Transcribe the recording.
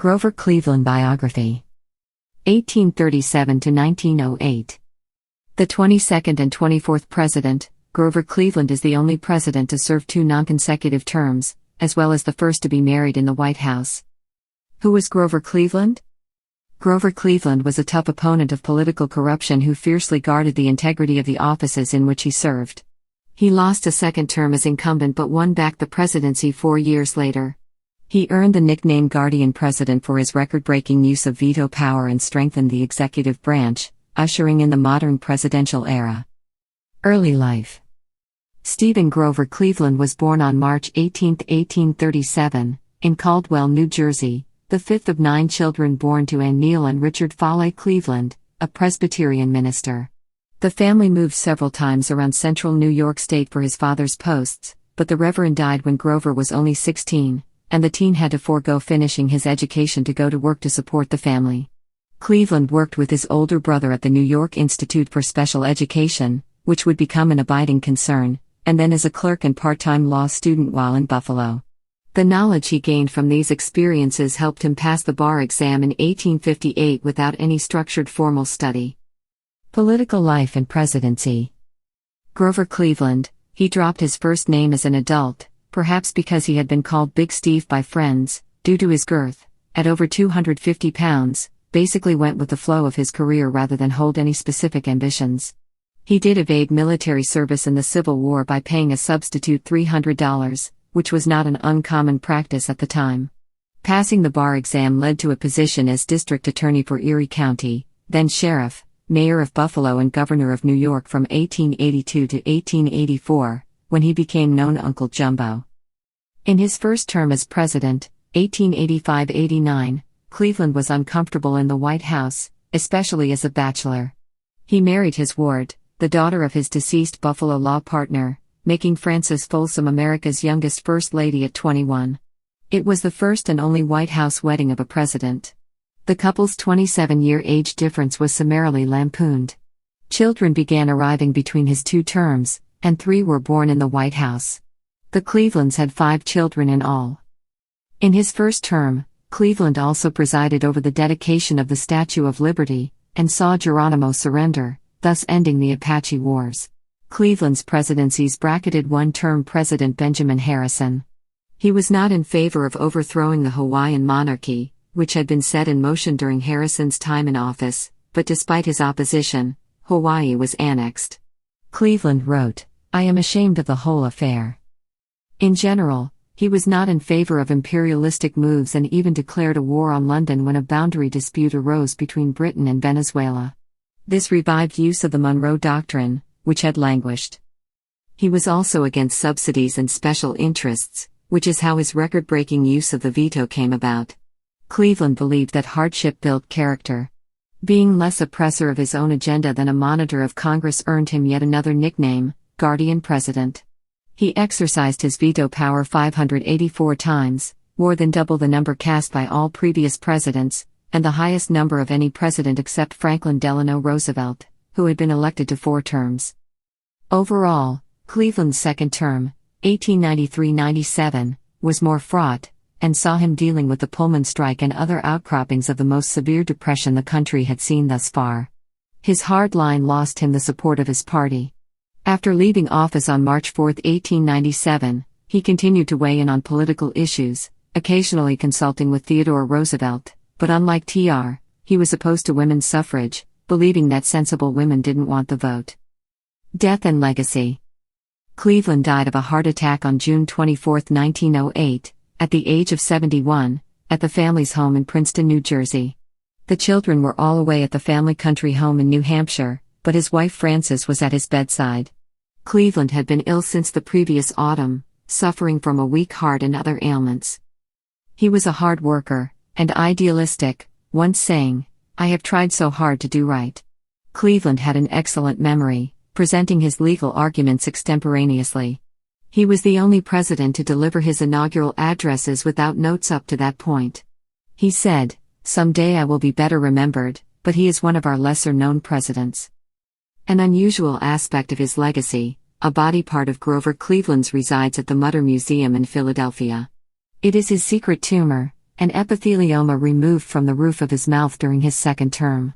Grover Cleveland Biography. 1837 to 1908. The 22nd and 24th President, Grover Cleveland, is the only president to serve 2 non-consecutive terms, as well as the first to be married in the White House. Who was Grover Cleveland? Grover Cleveland was a tough opponent of political corruption who fiercely guarded the integrity of the offices in which he served. He lost a second term as incumbent but won back the presidency 4 years later. He earned the nickname Guardian President for his record-breaking use of veto power and strengthened the executive branch, ushering in the modern presidential era. Early life. Stephen Grover Cleveland was born on March 18, 1837, in Caldwell, New Jersey, the fifth of 9 children born to Anne Neal and Richard Foley Cleveland, a Presbyterian minister. The family moved several times around central New York State for his father's posts, but the Reverend died when Grover was only 16, and the teen had to forego finishing his education to go to work to support the family. Cleveland worked with his older brother at the New York Institute for Special Education, which would become an abiding concern, and then as a clerk and part-time law student while in Buffalo. The knowledge he gained from these experiences helped him pass the bar exam in 1858 without any structured formal study. Political life and presidency. Grover Cleveland, he dropped his first name as an adult, perhaps because he had been called Big Steve by friends, due to his girth, at over 250 pounds, basically went with the flow of his career rather than hold any specific ambitions. He did evade military service in the Civil War by paying a substitute $300, which was not an uncommon practice at the time. Passing the bar exam led to a position as district attorney for Erie County, then sheriff, mayor of Buffalo and governor of New York from 1882 to 1884, when he became known Uncle Jumbo. In his first term as president, 1885-89, Cleveland was uncomfortable in the White House, especially as a bachelor. He married his ward, the daughter of his deceased Buffalo law partner, making Frances Folsom America's youngest First Lady at 21. It was the first and only White House wedding of a president. The couple's 27-year age difference was summarily lampooned. Children began arriving between his 2 terms, and 3 were born in the White House. The Clevelands had 5 children in all. In his first term, Cleveland also presided over the dedication of the Statue of Liberty, and saw Geronimo surrender, thus ending the Apache Wars. Cleveland's presidencies bracketed one-term President Benjamin Harrison. He was not in favor of overthrowing the Hawaiian monarchy, which had been set in motion during Harrison's time in office, but despite his opposition, Hawaii was annexed. Cleveland wrote, "I am ashamed of the whole affair." In general, he was not in favor of imperialistic moves and even declared a war on London when a boundary dispute arose between Britain and Venezuela. This revived use of the Monroe Doctrine, which had languished. He was also against subsidies and special interests, which is how his record-breaking use of the veto came about. Cleveland believed that hardship built character. Being less oppressor of his own agenda than a monitor of Congress earned him yet another nickname, Guardian President. He exercised his veto power 584 times, more than double the number cast by all previous presidents, and the highest number of any president except Franklin Delano Roosevelt, who had been elected to 4 terms. Overall, Cleveland's second term, 1893-97, was more fraught, and saw him dealing with the Pullman strike and other outcroppings of the most severe depression the country had seen thus far. His hard line lost him the support of his party. After leaving office on March 4, 1897, he continued to weigh in on political issues, occasionally consulting with Theodore Roosevelt, but unlike TR, he was opposed to women's suffrage, believing that sensible women didn't want the vote. Death and legacy. Cleveland died of a heart attack on June 24, 1908, at the age of 71, at the family's home in Princeton, New Jersey. The children were all away at the family country home in New Hampshire, but his wife Frances was at his bedside. Cleveland had been ill since the previous autumn, suffering from a weak heart and other ailments. He was a hard worker, and idealistic, once saying, "I have tried so hard to do right." Cleveland had an excellent memory, presenting his legal arguments extemporaneously. He was the only president to deliver his inaugural addresses without notes up to that point. He said, "Someday I will be better remembered, but he is one of our lesser-known presidents." An unusual aspect of his legacy, a body part of Grover Cleveland's resides at the Mutter Museum in Philadelphia. It is his secret tumor, and epithelioma removed from the roof of his mouth during his second term.